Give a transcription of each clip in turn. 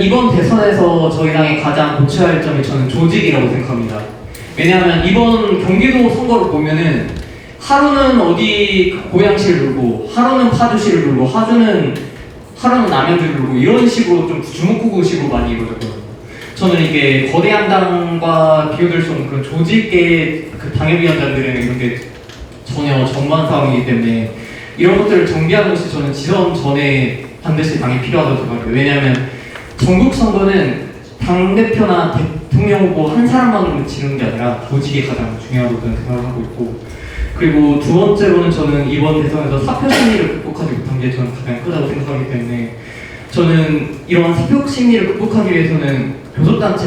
이번 대선에서 저희 당이 가장 고쳐야 할 점이 저는 조직이라고 생각합니다. 왜냐하면 이번 경기도 선거를 보면은 하루는 어디 고양시를 누르고 하루는 파주시를 누르고 하루는 남양주를 누르고 이런 식으로 좀 주먹구구식으로 많이 이루어졌거든요. 저는 이게 거대한 당과 비교될 수 없는 그런 조직의 그 당협위원장들에는 이런 게 전혀 정반 사항이기 때문에 이런 것들을 정비하는 것이 저는 지선 전에 반드시 당이 필요하다고 생각해요. 왜냐하면 전국 선거는 당대표나 대통령 후보 한 사람만으로 지는 게 아니라 조직이 가장 중요하다고 저는 생각을 하고 있고, 그리고 두 번째로는 저는 이번 대선에서 사표 심리를 극복하지 못한 게 저는 가장 크다고 생각하기 때문에 저는 이런 사표 심리를 극복하기 위해서는 교섭단체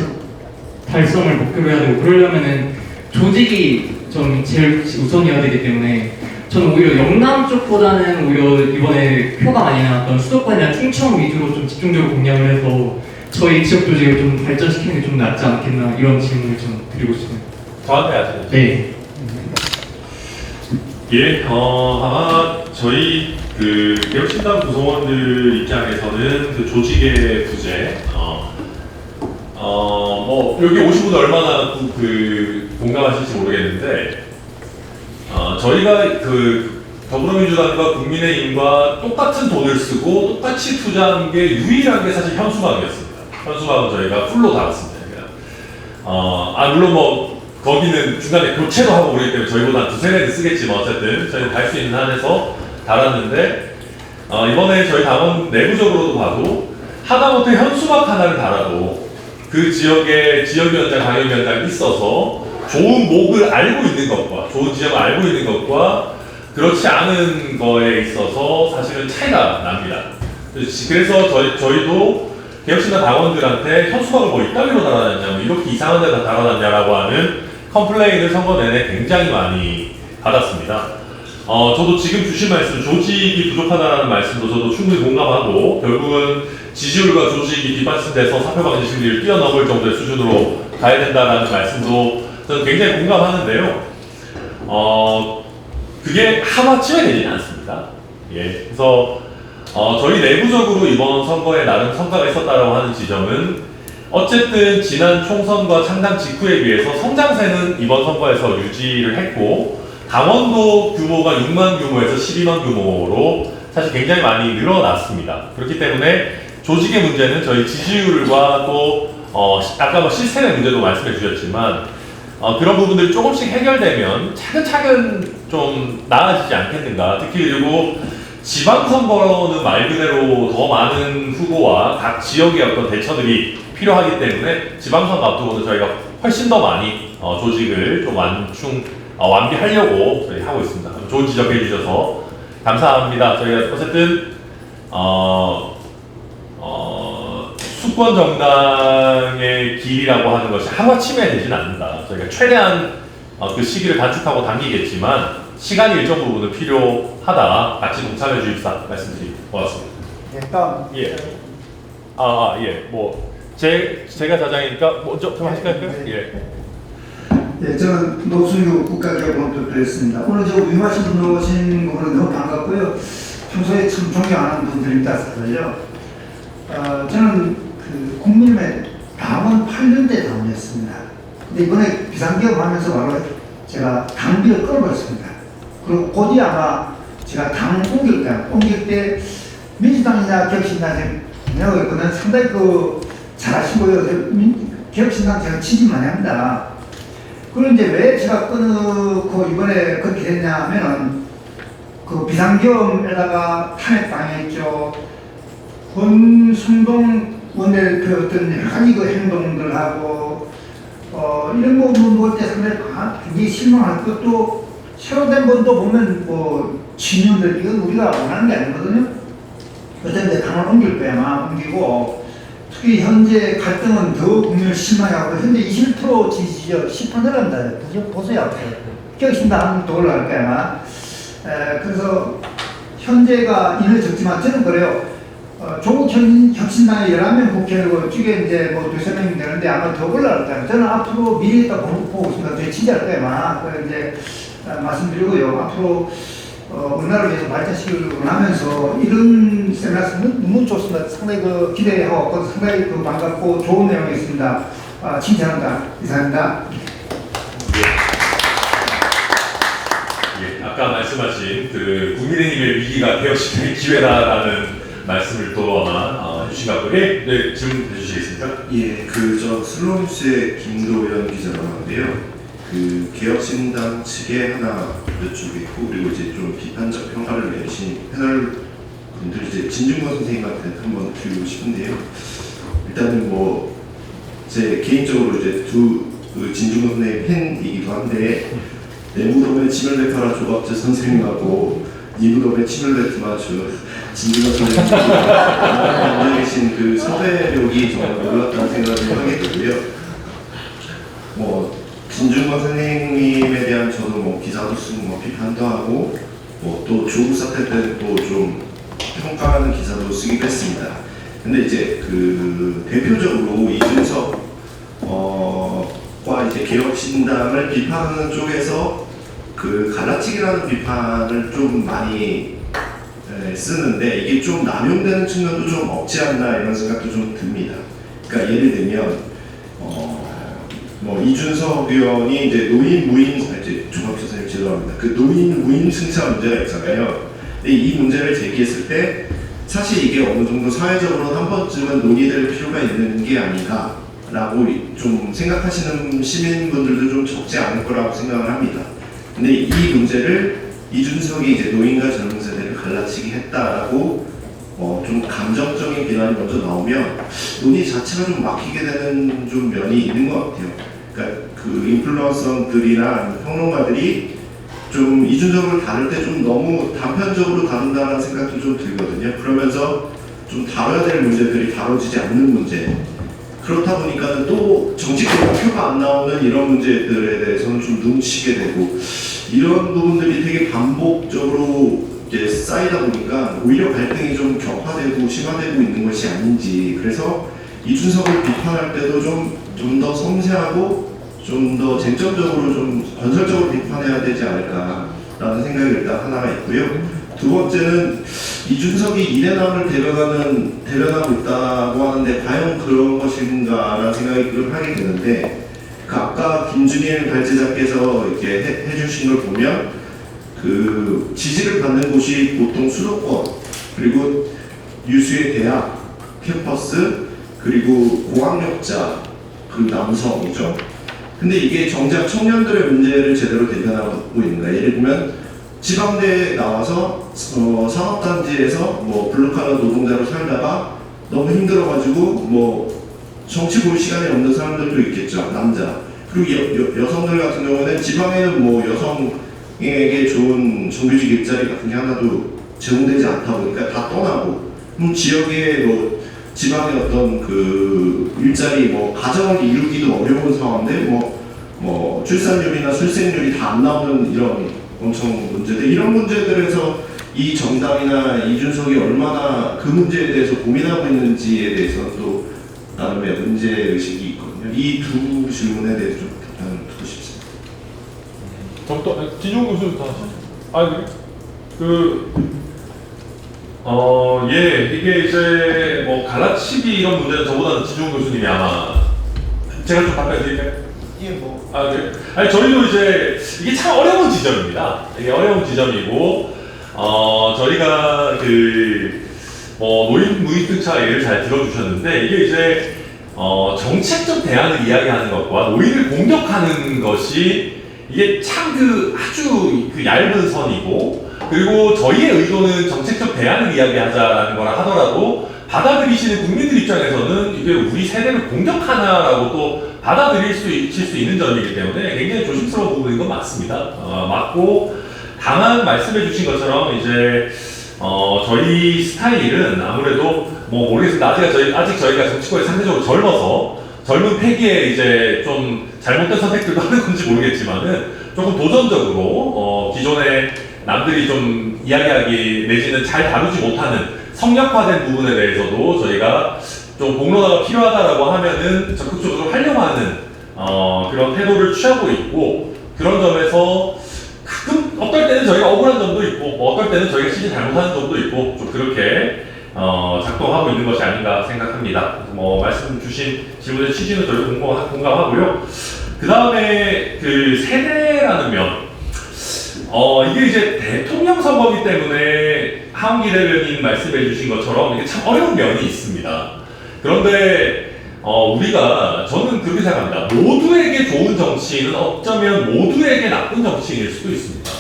달성을 목표로 해야 되고, 그러려면은 조직이 좀 제일 우선이어야 되기 때문에 저는 오히려 영남 쪽보다는 오히려 이번에 표가 많이 나왔던 수도권이나 충청 위주로 좀 집중적으로 공략을 해서 저희 지역 조직을 좀 발전시키는 게 좀 낫지 않겠나, 이런 질문을 좀 드리고 싶습니다. 저한테 하세요. 네. 예, 아마 저희 그 개혁신당 구성원들 입장에서는 그 조직의 부재, 뭐 여기 오신 분 얼마나 그 공감하실지 모르겠는데, 저희가 그 더불어민주당과 국민의힘과 똑같은 돈을 쓰고 똑같이 투자한 게 유일한 게 사실 현수막이었습니다. 현수막은 저희가 풀로 달았습니다. 물론 뭐 거기는 중간에 교체도 하고 그러기 때문에 저희보다 두세 배는 쓰겠지만 어쨌든 저희는 달 수 있는 한에서 달았는데, 이번에 저희 당원 내부적으로도 봐도 하다못해 현수막 하나를 달아도 그 지역에 지역위원장, 당협위원장이 있어서 좋은 목을 알고 있는 것과 좋은 지역을 알고 있는 것과 그렇지 않은 거에 있어서 사실은 차이가 납니다. 그래서 저희도 개혁신당 당원들한테 현수막을 뭐 이따위로 달아놨냐, 뭐 이렇게 이상한 데다 달아놨냐라고 하는 컴플레인을 선거 내내 굉장히 많이 받았습니다. 저도 지금 주신 말씀, 조직이 부족하다는 말씀도 저도 충분히 공감하고, 결국은 지지율과 조직이 뒷받침돼서 사표방지 심리를 뛰어넘을 정도의 수준으로 가야 된다는 말씀도 저는 굉장히 공감하는데요. 그게 하루아침에 되지는 않습니다. 예, 그래서 저희 내부적으로 이번 선거에 나름 성과가 있었다고 하는 지점은, 어쨌든 지난 총선과 창당 직후에 비해서 성장세는 이번 선거에서 유지를 했고, 당원도 규모가 6만 규모에서 12만 규모로 사실 굉장히 많이 늘어났습니다. 그렇기 때문에 조직의 문제는 저희 지지율과 또 아까 뭐 시스템의 문제도 말씀해 주셨지만, 그런 부분들이 조금씩 해결되면 차근차근 좀 나아지지 않겠는가. 특히 그리고 지방선거는 말 그대로 더 많은 후보와 각 지역의 어떤 대처들이 필요하기 때문에 지방선거 앞두고는 저희가 훨씬 더 많이 조직을 좀 완비하려고 저희 하고 있습니다. 좋은 지적해 주셔서 감사합니다. 저희가 어쨌든 수권 정당의 길이라고 하는 것이 하루아침에 되지는 않는다. 저희가 최대한 그 시기를 단축하고 당기겠지만 시간이 일정 부분은 필요하다. 같이 동참해 주십사 말씀드리고 고맙습니다. 네, 다음. 예. 예. 뭐 제가 자장이니까 먼저 좀 하실까요? 예. 네, 저는 노승유 국가기업원표였습니다. 오늘 저 위마신 분 오신 거 보는 너무 반갑고요. 평소에 참 존경하는 분들입니다. 저는 그 국민의 당원 8년대 당원이었습니다. 근데 이번에 비상기업 하면서 바로 제가 당비를 끌어버렸습니다. 그리고 곧이 아마 제가 당 옮길 때 민주당이나 개혁신당 내가 있거든. 상당히 잘하시고요. 개혁신당 제가 지지 많이 합니다. 그런데 왜 제가 끊고 이번에 그렇게 됐냐면은 그 비상계엄에다가 탄핵당했죠. 권순동 원내대표 어떤 여러 가지 그 행동들하고 이런 거 볼 때 상당히 굉장히 실망할 것도, 새로 된 분도 보면 진영들 이건 우리가 원하는 게 아니거든요. 어쨌든 당을 옮길 거야. 옮기고, 특히 현재 갈등은 더 국민을 실망하고, 현재 21% 지지죠. 10% 내려간다. 보세요. 개혁신당 더 올라갈 거야. 그래서 현재가 인을 적지만 저는 그래요. 조국 혁신당에 11명 국회의원 중에 이제 뭐 두세 명이 되는데 아마 더 올라갈 거예요. 저는 앞으로 미래에 보고 있습니다. 되게 진지할 거예요. 그래서 이제 말씀드리고요. 앞으로 우리나라를 위해서 발전시키려고 하면서 이런 세미나스는 너무 좋습니다. 상당히 기대하고 상당히 반갑고 좋은 내용이었습니다. 칭찬합니다. 이상입니다. 예, 아까 말씀하신 그 국민의힘의 위기가 개혁시키는 기회다라는 말씀을 또 아마 주신 것 같고요. 네, 질문 해주시겠습니까? 예, 저 슬로우뉴스의 김도현 기자가 하는데요. 그 개혁신당 측에 하나 여쭈겠고, 그리고 이제 좀 비판적 평가를 내신 패널 분들 이제 진중권 선생님한테 한번 드리고 싶은데요. 일단은 뭐 제 개인적으로 이제 진중권 선생님 팬이기도 한데, 내 무덤에 침을 뱉어라 조갑재 선생님하고 이 무덤에 침을 뱉으마 진중권 선생님 앉아 계신 그 섭외력이 정말 놀랍다는 생각을 하게 되고요. 뭐 진중권 선생님에 대한 저도 뭐 기사도 쓰고 뭐 비판도 하고 뭐 또 조국 사태 때 또 좀 평가하는 기사도 쓰기도 했습니다. 근데 이제 그 대표적으로 이준석 과 이제 개혁신당을 비판하는 쪽에서 그 갈라치기라는 비판을 좀 많이 쓰는데, 이게 좀 남용되는 측면도 좀 없지 않나 이런 생각도 좀 듭니다. 그러니까 예를 들면 뭐 이준석 의원이 이제 노인 무인 이제 조갑재 선생님 죄송합니다. 그 노인 무인 승차 문제가 있잖아요. 근데 이 문제를 제기했을 때 사실 이게 어느 정도 사회적으로 한 번쯤은 논의될 필요가 있는 게 아닌가라고 좀 생각하시는 시민분들도 좀 적지 않을 거라고 생각을 합니다. 근데 이 문제를 이준석이 이제 노인과 젊은 세대를 갈라치기 했다라고 좀 감정적인 비난이 먼저 나오면 논의 자체가 좀 막히게 되는 좀 면이 있는 것 같아요. 그러니까 그 인플루언서들이나 평론가들이 좀 이준석을 다룰 때 좀 너무 단편적으로 다룬다는 생각도 좀 들거든요. 그러면서 좀 다뤄야 될 문제들이 다뤄지지 않는 문제. 그렇다 보니까 또 정치적 표가 안 나오는 이런 문제들에 대해서는 좀 눈치게 되고, 이런 부분들이 되게 반복적으로 이제 쌓이다 보니까 오히려 갈등이 좀 격화되고 심화되고 있는 것이 아닌지. 그래서 이준석을 비판할 때도 좀 더 섬세하고 좀 더 쟁점적으로 좀 건설적으로 비판해야 되지 않을까라는 생각이 일단 하나가 있고요. 두 번째는 이준석이 이대남을 대변하고 있다고 하는데 과연 그런 것인가라는 생각을 하게 되는데, 그 아까 김준일 발제자께서 이렇게 해주신 걸 보면 그 지지를 받는 곳이 보통 수도권, 그리고 유수의 대학, 캠퍼스, 그리고 고학력자, 그리고 남성이죠. 근데 이게 정작 청년들의 문제를 제대로 대변하고 있는가? 예를 들면 지방대에 나와서 산업단지에서 뭐 블루칼라 노동자로 살다가 너무 힘들어가지고 뭐 정치 볼 시간이 없는 사람들도 있겠죠, 남자. 그리고 여성들 같은 경우는 지방에는 뭐 여성에게 좋은 정규직 일자리 같은 게 하나도 제공되지 않다 보니까 다 떠나고, 지역에 뭐 지방의 어떤 그 일자리 뭐 가정을 이루기도 어려운 상황인데 뭐 출산율이나 출생률이 다 안 나오는 이런 엄청 문제들, 이런 문제들에서 이 정당이나 이준석이 얼마나 그 문제에 대해서 고민하고 있는지에 대해서 또 나름의 문제의식이 있거든요. 이 두 질문에 대해서 좀 답변을 듣고 싶습니다. 저부터 진용 교수 다 하시죠. 예, 이게 이제 뭐 갈라치기 이런 문제는 저보다는 진용 교수님이 아마 제가 좀 답변 드릴까요? 예, 뭐. 네. 아니, 저희도 이제 이게 참 어려운 지점입니다. 이게 어려운 지점이고, 저희가 노인 무인승차 예를 잘 들어주셨는데, 이게 이제 정책적 대안을 이야기하는 것과 노인을 공격하는 것이 이게 참 아주 얇은 선이고, 그리고 저희의 의도는 정책적 대안을 이야기하자라는 거라 하더라도 받아들이시는 국민들 입장에서는 이게 우리 세대를 공격하나라고 또 받아들이실 수 있는 점이기 때문에 굉장히 조심스러운 부분인 건 맞습니다. 맞고, 다만 말씀해 주신 것처럼 이제 저희 스타일은 아무래도 뭐 모르겠습니다. 아직 저희가 정치권이 상대적으로 젊어서 젊은 패기에 이제 좀 잘못된 선택들도 하는 건지 모르겠지만은 조금 도전적으로 기존에 남들이 좀 이야기하기 내지는 잘 다루지 못하는 성역화된 부분에 대해서도 저희가 좀 공론화가 필요하다라고 하면은 적극적으로 하려고 하는 그런 태도를 취하고 있고, 그런 점에서 가끔 어떨 때는 저희가 억울한 점도 있고 뭐 어떨 때는 저희가 실제 잘못하는 점도 있고 좀 그렇게 작동하고 있는 것이 아닌가 생각합니다. 그래서 뭐 말씀 주신 질문의 취지는 저희 공감하고요. 그 다음에 그 세대라는 면, 이게 이제 대통령 선거이기 때문에 하은기 대변인 말씀해 주신 것처럼 이게 참 어려운 면이 있습니다. 그런데 우리가 저는 그렇게 생각합니다. 모두에게 좋은 정치인은 어쩌면 모두에게 나쁜 정치인일 수도 있습니다.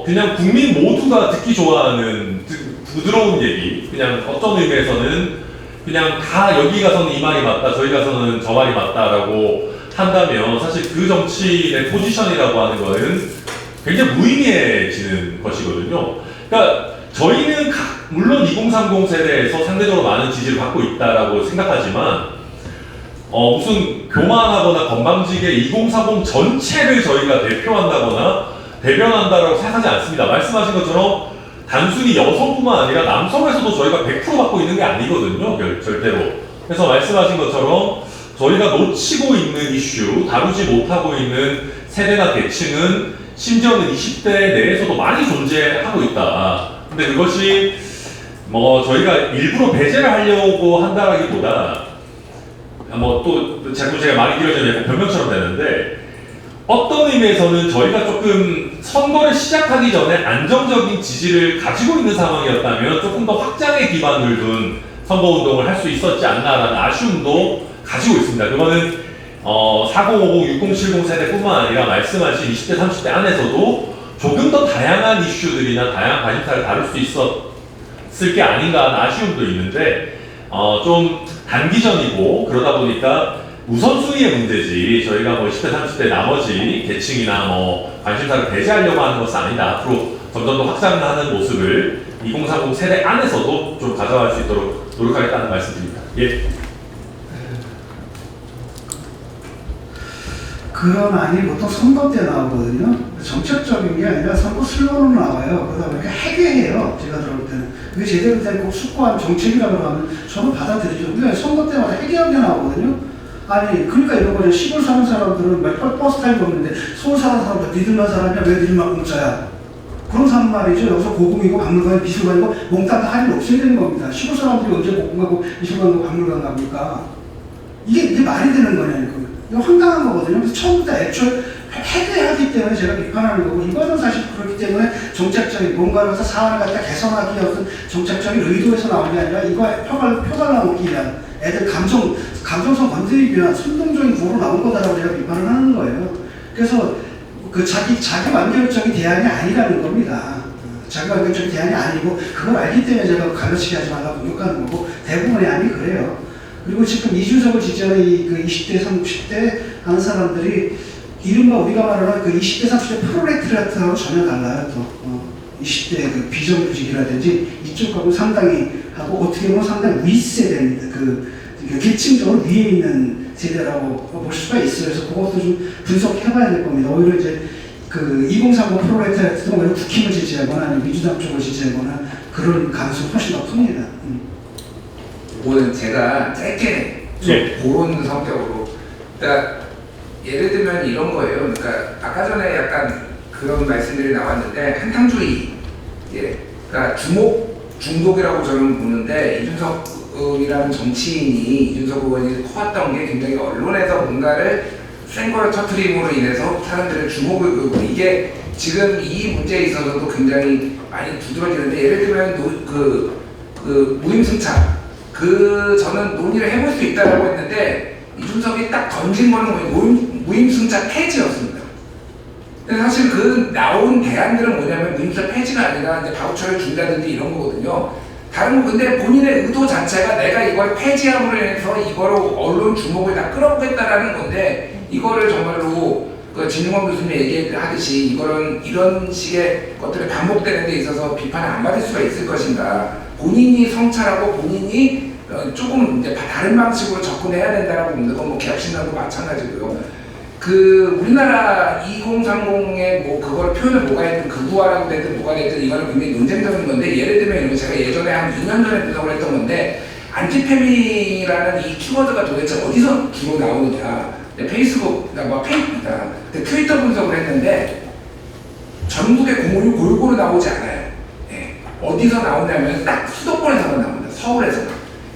그냥 국민 모두가 듣기 좋아하는 부드러운 얘기, 그냥 어떤 의미에서는 그냥 다 여기 가서는 이 말이 맞다, 저기 가서는 저 말이 맞다라고 한다면 사실 그 정치인의 포지션이라고 하는 거는 굉장히 무의미해지는 것이거든요. 그러니까 저희는 물론 2030 세대에서 상대적으로 많은 지지를 받고 있다라고 생각하지만 무슨 교만하거나 건방지게 2040 전체를 저희가 대표한다거나 대변한다라고 생각하지 않습니다. 말씀하신 것처럼 단순히 여성뿐만 아니라 남성에서도 저희가 100% 받고 있는 게 아니거든요. 절대로. 그래서 말씀하신 것처럼 저희가 놓치고 있는 이슈, 다루지 못하고 있는 세대나 계층은 심지어는 20대 내에서도 많이 존재하고 있다. 근데 그것이 뭐 저희가 일부러 배제를 하려고 한다라기보다 뭐 또 자꾸 제가 말이 길어지면 약간 변명처럼 되는데 어떤 의미에서는 저희가 조금 선거를 시작하기 전에 안정적인 지지를 가지고 있는 상황이었다면 조금 더 확장의 기반을 둔 선거운동을 할 수 있었지 않나라는 아쉬움도 가지고 있습니다. 그거는 4050, 6070 세대뿐만 아니라 말씀하신 20대, 30대 안에서도 조금 더 다양한 이슈들이나 다양한 관심사를 다룰 수 있었을 게 아닌가 하는 아쉬움도 있는데 좀 단기전이고 그러다 보니까 우선순위의 문제지 저희가 뭐 20대, 30대 나머지 계층이나 뭐 관심사를 배제하려고 하는 것은 아니다. 앞으로 점점 더 확장하는 모습을 2030 세대 안에서도 좀 가져갈 수 있도록 노력하겠다는 말씀드립니다. 예. 그런 안이 보통 선거 때 나오거든요. 정책적인 게 아니라 선거 슬로건으로 나와요. 그러다 보니까 해괴해요. 제가 들어볼 때는. 그게 제대로 된 꼭 숙고한 정책이라고 하면 저는 받아들이죠. 근데 선거 때마다 해괴하게 나오거든요. 아니, 그러니까 이런 거죠. 시골 사는 사람들은 몇 버스 타고 없는데 서울 사는 사람들 믿을만 사람이야? 왜 믿을만 공짜야? 그런 사람 말이죠. 여기서 고금이고 박물관이 미술관이고 몽땅 다 할 일 없어야 되는 겁니다. 시골 사람들이 언제 고금 가고 미술관 가고 박물관 갑니까? 이게 말이 되는 거냐니까요. 이거 황당한 거거든요. 그래서 처음부터 애초에 해결하기 때문에 제가 비판하는 거고, 이거는 사실 그렇기 때문에 정책적인 뭔가를 해서 사안을 갖다 개선하기 위한 어떤 정책적인 의도에서 나오는 게 아니라 이거 표가 나오기 위한 애들 감정성 건드리기 위한 선동적인 구호로 나온 거다라고 제가 비판을 하는 거예요. 그래서 그 자기 완결적인 대안이 아니라는 겁니다. 자기 완결적인 대안이 아니고 그걸 알기 때문에 제가 가르치게 하지 말라고 공격하는 거고 대부분의 안이 그래요. 그리고 지금 이준석을 지지하는 그 20대, 30대 하는 사람들이 이른바 우리가 말하는 그 20대, 30대 프로레트리아트하고 전혀 달라요. 또 20대 그 비정규직이라든지 이쪽하고 상당히 하고 어떻게 보면 상당히 윗세대입니다. 그 계층적으로 위에 있는 세대라고 볼 수가 있어요. 그래서 그것도 좀 분석해봐야 될 겁니다. 오히려 이제 그 2030 프로레트리아트도 오히려 국힘을 지지하거나 아니면 민주당 쪽을 지지하거나 그런 가능성이 훨씬 더 큽니다. 이거는 제가 짧게 좀 그런 성격으로, 그러니까 예를 들면 이런 거예요. 그러니까 아까 전에 약간 그런 말씀들이 나왔는데 한탕주의, 그러니까 주목 중독이라고 저는 보는데 이준석이라는 정치인이 이준석 의원이 커왔던 게 굉장히 언론에서 뭔가를 센 거를 터트림으로 인해서 사람들의 주목을 끌고, 이게 지금 이 문제에 있어서도 굉장히 많이 두드러지는데, 예를 들면 무임승차, 저는 논의를 해볼 수 있다라고 했는데 이준석이 딱 던진 거는 무임승차 폐지였습니다. 근데 사실 그 나온 대안들은 뭐냐면 무임승차 폐지가 아니라 이제 바우처를 준다든지 이런 거거든요. 다른 거, 근데 본인의 의도 자체가 내가 이걸 폐지함으로 인해서 이거로 언론 주목을 다 끌어보겠다라는 건데, 이거를 정말로 그 진흥원 교수님 얘기하듯이 이런 식의 것들이 반복되는 데 있어서 비판을 안 받을 수가 있을 것인가. 본인이 성찰하고 본인이 조금 이제 다른 방식으로 접근해야 된다라고 묻는 건 뭐 개혁신당도 마찬가지고요. 그 우리나라 2030의 뭐 그걸 표현을 뭐가 했든 극우화라고 됐든 뭐가 됐든 이거는 굉장히 논쟁적인 건데, 예를 들면 이런 제가 예전에 한 2년 전에 분석을 했던 건데, 안티페미라는 이 키워드가 도대체 어디서 주로 나오느냐. 페이스북, 트위터 분석을 했는데 전국의 공무원이 골고루 나오지 않아요. 예. 어디서 나오냐면 딱 수도권에서만 나옵니다. 서울에서만.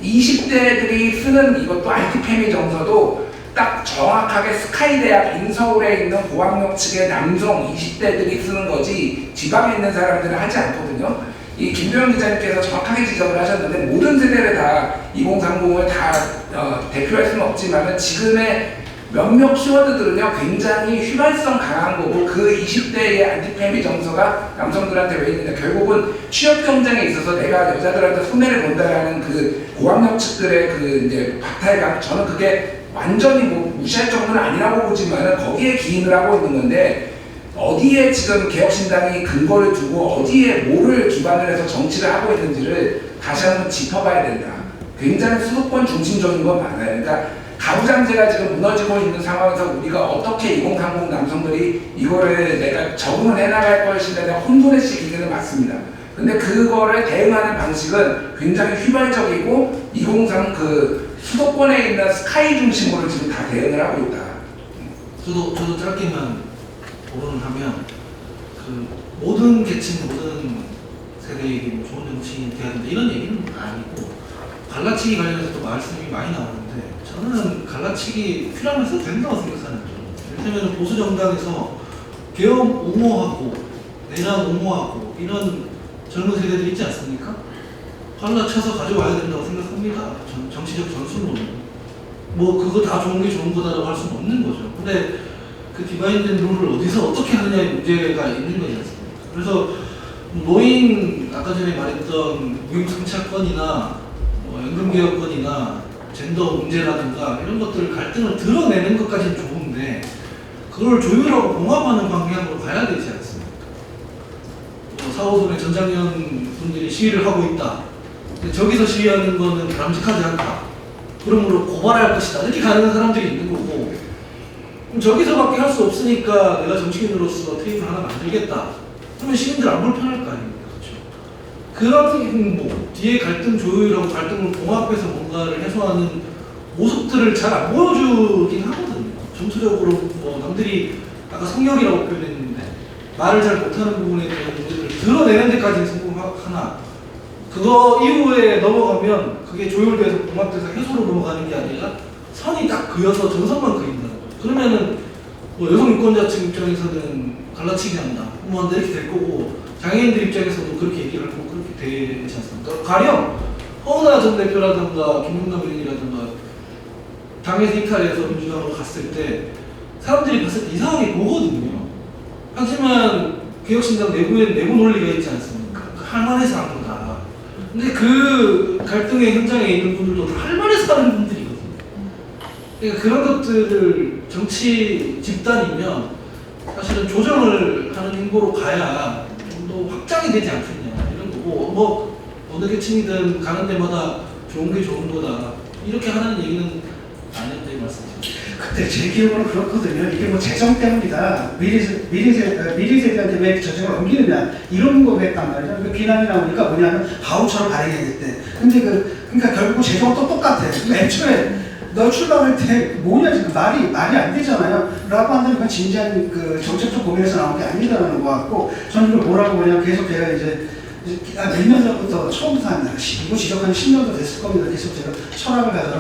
20대들이 쓰는 이것도 IT 페미 정서도 딱 정확하게 스카이대학 인서울에 있는 고학력 측의 남성 20대들이 쓰는 거지 지방에 있는 사람들은 하지 않거든요. 이 김도영 기자님께서 정확하게 지적을 하셨는데 모든 세대를 다 2030을 다 대표할 수는 없지만 지금의 몇몇 키워드들은요 굉장히 휘발성 강한 거고 그 20대의 안티페미 정서가 남성들한테 왜 있느냐 결국은 취업 경쟁에 있어서 내가 여자들한테 손해를 본다라는 그 고학력 측들의 그 이제 박탈감 저는 그게 완전히 뭐 무시할 정도는 아니라고 보지만은 거기에 기인을 하고 있는 건데 어디에 지금 개혁신당이 근거를 두고 어디에 뭐를 기반을 해서 정치를 하고 있는지를 다시 한번 짚어봐야 된다. 굉장히 수도권 중심적인 건 맞아요. 그러니까 가부장제가 지금 무너지고 있는 상황에서 우리가 어떻게 2030 남성들이 이거를 내가 적응을 해나갈 것인가 내가 혼돈의식 기기는 맞습니다. 근데 그거를 대응하는 방식은 굉장히 휘발적이고 2030 그 수도권에 있는 스카이 중심으로 지금 다 대응을 하고 있다. 저도 짧게만 토론을 하면 그 모든 계층 모든 세대에게 뭐 좋은 정치인이 돼야 된다 이런 얘기는 아니고 갈라치기 관련해서 또 말씀이 많이 나오는데 저는 갈라치기 필요하면 써도 된다고 생각하는 거죠. 이를테면 보수 정당에서 개혁 옹호하고 내란 옹호하고 이런 젊은 세대들 있지 않습니까? 갈라쳐서 가져와야 된다고 생각합니다. 정치적 전술로는 뭐 그거 다 좋은 게 좋은 거다라고 할 수는 없는 거죠. 근데 그 디바인된 룰을 어디서 어떻게 하느냐의 문제가 있는 거지 않습니까? 그래서 노인 아까 전에 말했던 무임승차권이나 연금개혁권이나 젠더 문제라든가 이런 것들 갈등을 드러내는 것까지는 좋은데 그걸 조율하고 봉합하는 방향으로 가야 되지 않습니까? 4.5선의 전장년 분들이 시위를 하고 있다. 근데 저기서 시위하는 거는 바람직하지 않다. 그러므로 고발할 것이다. 이렇게 가는 사람들이 있는 거고 그럼 저기서밖에 할 수 없으니까 내가 정치인으로서 테이블 하나 만들겠다. 그러면 시민들 안 불편할 거 아닙니까? 그렇죠? 그런 뭐 뒤에 갈등 조율하고 갈등을 봉합해서 뭔가를 해소하는 모습들을 잘 안 보여주긴 하거든요. 전투적으로 뭐 남들이 아까 성역이라고 표현했는데 말을 잘 못하는 부분에 대한 문제를 드러내는 데까지는 성공하나 그거 이후에 넘어가면 그게 조율돼서 봉합돼서 해소로 넘어가는 게 아니라 선이 딱 그어서 전선만 그린다는 거죠. 그러면은 뭐 여성 유권자층 입장에서는 갈라치기 한다. 뭐 이렇게 될 거고 장애인들 입장에서도 그렇게 얘기를 하고 그렇게 되지 않습니까? 가령 허은하 전 대표라든가 김용남 의원이라든가 당에서 이탈해서 민주당으로 갔을 때 사람들이 봤을 때 이상하게 보거든요. 하지만 개혁신당 내부에 내부 논리가 있지 않습니까? 할만해서 한 거다. 근데 그 갈등의 현장에 있는 분들도 다 할만해서 하는 분들이거든요. 그러니까 그런 것들을 정치 집단이면 사실은 조정을 하는 행보로 가야 좀 더 확장이 되지 않겠냐 이런 거고 뭐 어느 계층이든 가는 데마다 좋은 게 좋은 거다 이렇게 하는 얘기는 아닌데 말씀이죠. 그때 제 기억으로 그렇거든요. 이게 뭐 재정 때문이다. 미리 세대한테 왜 저정을 옮기느냐 이런 거 했단 말이죠. 그 비난이 나오니까 뭐냐면 바우처를 발행했대. 근데 그러니까 결국 재정도 똑같아. 애초에 너 출마할 때 뭐냐 지금 말이 안 되잖아요. 라고 한다면 그 진지한 그 정책적 고민에서 나온 게 아니다라는 것 같고 저는 이걸 뭐라고 보냐면 계속 제가 이제 몇 년 전부터 처음부터 합니다. 이거 지적한 10년도 됐을 겁니다. 계속 제가 철학을 가져라.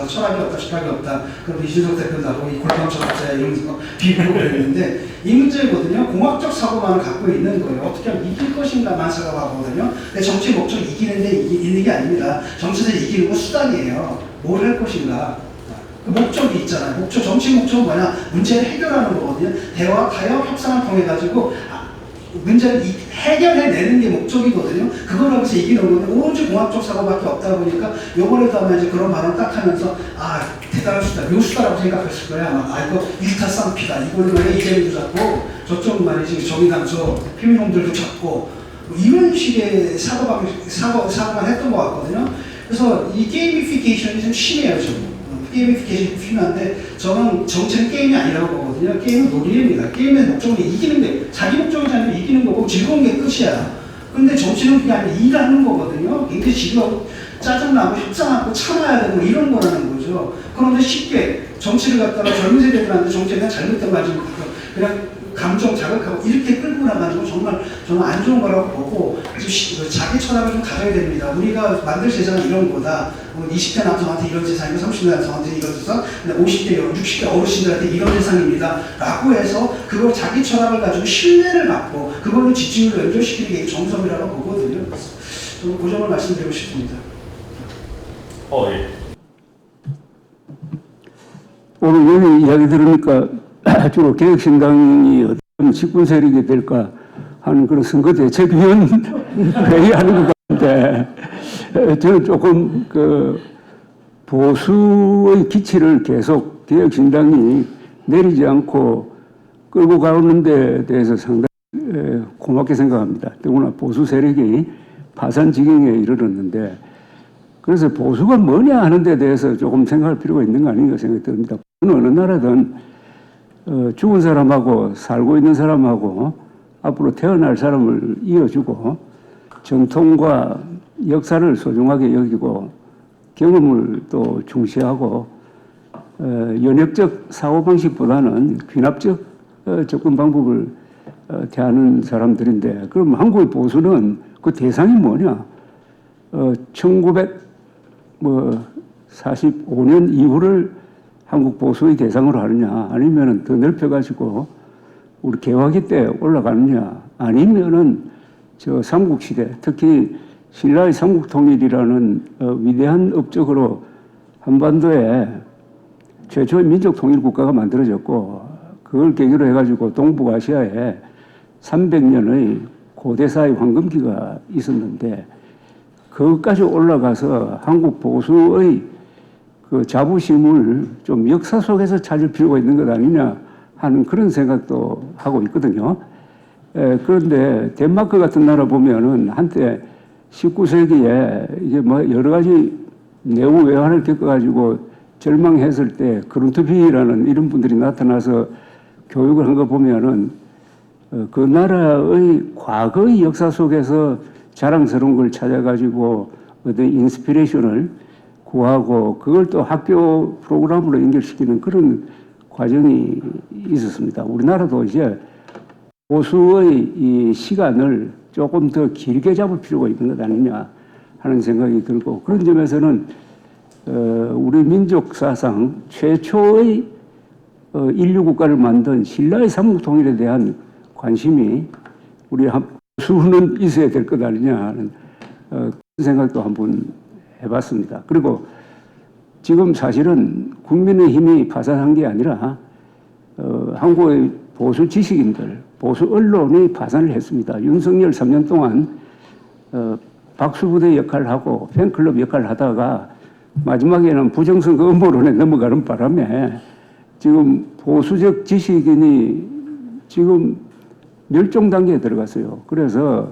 철학이 없다, 철학이 없다. 그럼 이준석 대표도 나보고 이 골방 철학자야 이러면서 비비고 그랬는데 이 문제거든요. 공학적 사고만을 갖고 있는 거예요. 어떻게 하면 이길 것인가만 생각하거든요. 근데 정치 목적이 이기는데 있는 게 아닙니다. 정치에서 이기는 건 수단이에요. 뭘 할 것인가. 그 목적이 있잖아요. 정치 목적은 뭐냐? 문제를 해결하는 거거든요. 대화, 타협, 협상을 통해 가지고 문제를 해결해내는 게 목적이거든요. 그걸 하면서 이기는 건데 오로지 공학적 사고밖에 없다 보니까 요번에도 아마 이제 그런 발언 딱 하면서 대단한 수다, 묘수다라고 생각했을 거예요. 아마 이거 일타쌍피다. 이거는 왜 이재명도 잡고 저쪽 말이지 정의당 저 피민놈들도 잡고 뭐 이런 식의 사고만 했던 것 같거든요. 그래서 이 게이미피케이션이 좀 심해요. 좀. 게이미피케이션이 필요한데 저는 정치는 게임이 아니라고 보거든요. 게임은 놀이입니다. 게임의 목적은 이기는 게 자기 목적이 아니라 이기는 거고 즐거운 게 끝이야. 근데 정치는 그게 아니라 일하는 거거든요. 굉장히 지금 짜증나고 협상하고 참아야 되고 이런 거라는 거죠. 그런데 쉽게 정치를 갖다가 젊은 세대들한테 정치에 대한 잘못된 말좀 그냥 감정 자극하고 이렇게 끌고 나가는 건 정말 안 좋은 거라고 보고 자기 철학을 좀 가져야 됩니다. 우리가 만들 세상은 이런 거다. 20대 남성한테 이런 세상이고 30대 남성한테 이런 세상, 50대, 60대 어르신들한테 이런 세상입니다. 라고 해서 그걸 자기 철학을 가지고 신뢰를 받고 그걸로 지지율을 연결시키는 게 정석이라고 보거든요. 그래서 저는 그 점을 말씀드리고 싶습니다. 예. 오늘 여기 이야기 들으니까 주로 개혁신당이 어떤 집권 세력이 될까 하는 그런 선거 대책위원 회의하는 것 같은데 저는 조금 그 보수의 기치를 계속 개혁신당이 내리지 않고 끌고 가는 데 대해서 상당히 고맙게 생각합니다. 더구나 보수 세력이 파산 지경에 이르렀는데 그래서 보수가 뭐냐 하는 데 대해서 조금 생각할 필요가 있는 거 아닌가 생각이 듭니다. 어느 나라든 죽은 사람하고 살고 있는 사람하고 앞으로 태어날 사람을 이어주고 전통과 역사를 소중하게 여기고 경험을 또 중시하고 연역적 사고방식보다는 귀납적 접근 방법을 대하는 사람들인데 그럼 한국의 보수는 그 대상이 뭐냐? 1945년 이후를 한국 보수의 대상으로 하느냐 아니면은 더 넓혀가지고 우리 개화기 때 올라가느냐 아니면은 저 삼국시대 특히 신라의 삼국통일이라는 위대한 업적으로 한반도에 최초의 민족통일국가가 만들어졌고 그걸 계기로 해가지고 동북아시아에 300년의 고대사의 황금기가 있었는데 그것까지 올라가서 한국 보수의 그 자부심을 좀 역사 속에서 찾을 필요가 있는 것 아니냐 하는 그런 생각도 하고 있거든요. 그런데 덴마크 같은 나라 보면은 한때 19세기에 이게 뭐 여러 가지 내후 외환을 겪어가지고 절망했을 때 그룬트비라는 이런 분들이 나타나서 교육을 한 거 보면은 그 나라의 과거의 역사 속에서 자랑스러운 걸 찾아가지고 어떤 인스피레이션을 구하고 그걸 또 학교 프로그램으로 연결시키는 그런 과정이 있었습니다. 우리나라도 이제 보수의 이 시간을 조금 더 길게 잡을 필요가 있는 것 아니냐 하는 생각이 들고 그런 점에서는 우리 민족 사상 최초의 인류 국가를 만든 신라의 삼국통일에 대한 관심이 우리 보수는 있어야 될 것 아니냐 하는 그런 생각도 한번 해봤습니다. 그리고 지금 사실은 국민의힘이 파산한 게 아니라 한국의 보수 지식인들, 보수 언론이 파산을 했습니다. 윤석열 3년 동안 박수부대 역할을 하고 팬클럽 역할을 하다가 마지막에는 부정선거 음모론에 넘어가는 바람에 지금 보수적 지식인이 지금 멸종 단계에 들어갔어요. 그래서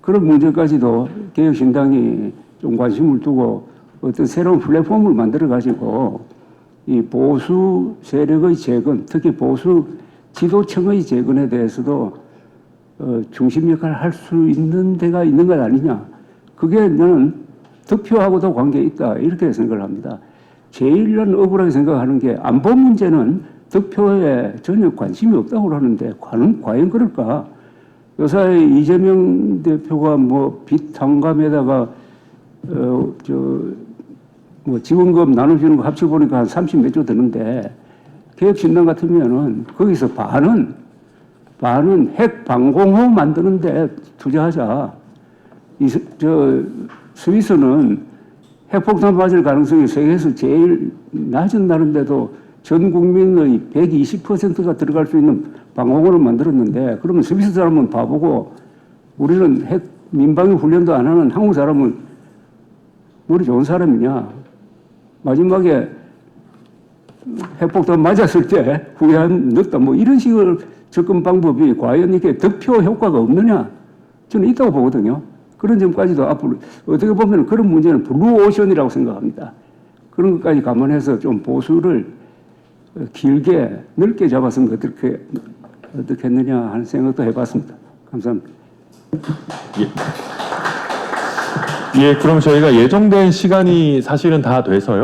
그런 문제까지도 개혁신당이 좀 관심을 두고 어떤 새로운 플랫폼을 만들어가지고 이 보수 세력의 재건, 특히 보수 지도층의 재건에 대해서도 중심 역할을 할 수 있는 데가 있는 것 아니냐. 그게 저는 득표하고도 관계 있다. 이렇게 생각을 합니다. 제일 난 억울하게 생각하는 게 안보 문제는 득표에 전혀 관심이 없다고 하는데 과연 그럴까? 요새 이재명 대표가 뭐 빚 탕감에다가 지원금 나눠주는 거 합쳐보니까 한 30몇 조 드는데 개혁신당 같으면은 거기서 반은 핵 방공호 만드는데 투자하자. 스위스는 핵폭탄 맞을 가능성이 세계에서 제일 낮은다는데도 전 국민의 120%가 들어갈 수 있는 방공호를 만들었는데 그러면 스위스 사람은 바보고 우리는 핵 민방위 훈련도 안 하는 한국 사람은 머리 좋은 사람이냐. 마지막에 핵폭탄 맞았을 때 후회한 늦다 뭐 이런 식의 접근 방법이 과연 이렇게 득표 효과가 없느냐 저는 있다고 보거든요. 그런 점까지도 앞으로 어떻게 보면 그런 문제는 블루오션이라고 생각합니다. 그런 것까지 감안해서 좀 보수를 길게 넓게 잡았으면 어떻게 했느냐 하는 생각도 해봤습니다. 감사합니다. 예, 그럼 저희가 예정된 시간이 사실은 다 돼서요.